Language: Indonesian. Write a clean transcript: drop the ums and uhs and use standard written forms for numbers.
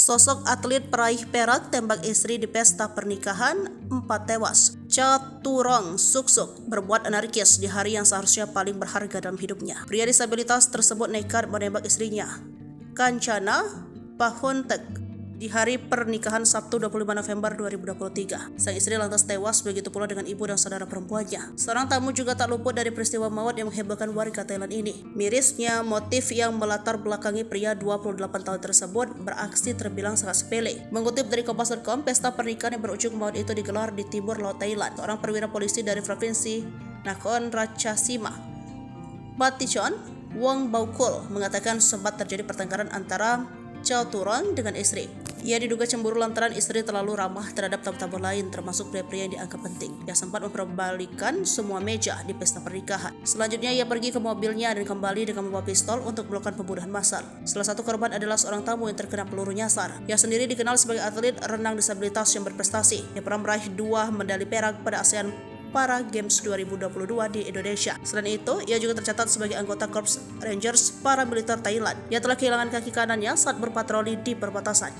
Sosok atlet peraih perak tembak istri di pesta pernikahan, 4 tewas. Caturong Suksuk berbuat anarkis di hari yang seharusnya paling berharga dalam hidupnya. Pria disabilitas tersebut nekat menembak istrinya, Kancana Pahuntek, di hari pernikahan Sabtu 25 November 2023. Sang istri lantas tewas, begitu pula dengan ibu dan saudara perempuannya. Seorang tamu juga tak luput dari peristiwa maut yang menghebohkan warga Thailand ini. Mirisnya, motif yang melatar belakangi pria 28 tahun tersebut beraksi terbilang sangat sepele. Mengutip dari Kompas.com, pesta pernikahan yang berujung maut itu digelar di timur laut Thailand. Seorang perwira polisi dari provinsi Nakhon Ratchasima, Batichon, Wong Baukul, mengatakan sempat terjadi pertengkaran antara Caturong dengan istri. Ia diduga cemburu lantaran istri terlalu ramah terhadap tamu-tamu lain, termasuk pria-pria yang dianggap penting. Ia sempat memperbalikan semua meja di pesta pernikahan. Selanjutnya ia pergi ke mobilnya dan kembali dengan membawa pistol untuk melakukan pembunuhan massal. Salah satu korban adalah seorang tamu yang terkena peluru nyasar. Ia sendiri dikenal sebagai atlet renang disabilitas yang berprestasi. Ia pernah meraih 2 medali perak pada ASEAN Para Games 2022 di Indonesia. Selain itu, ia juga tercatat sebagai anggota Korps Rangers paramiliter Thailand. Ia telah kehilangan kaki kanannya saat berpatroli di perbatasan.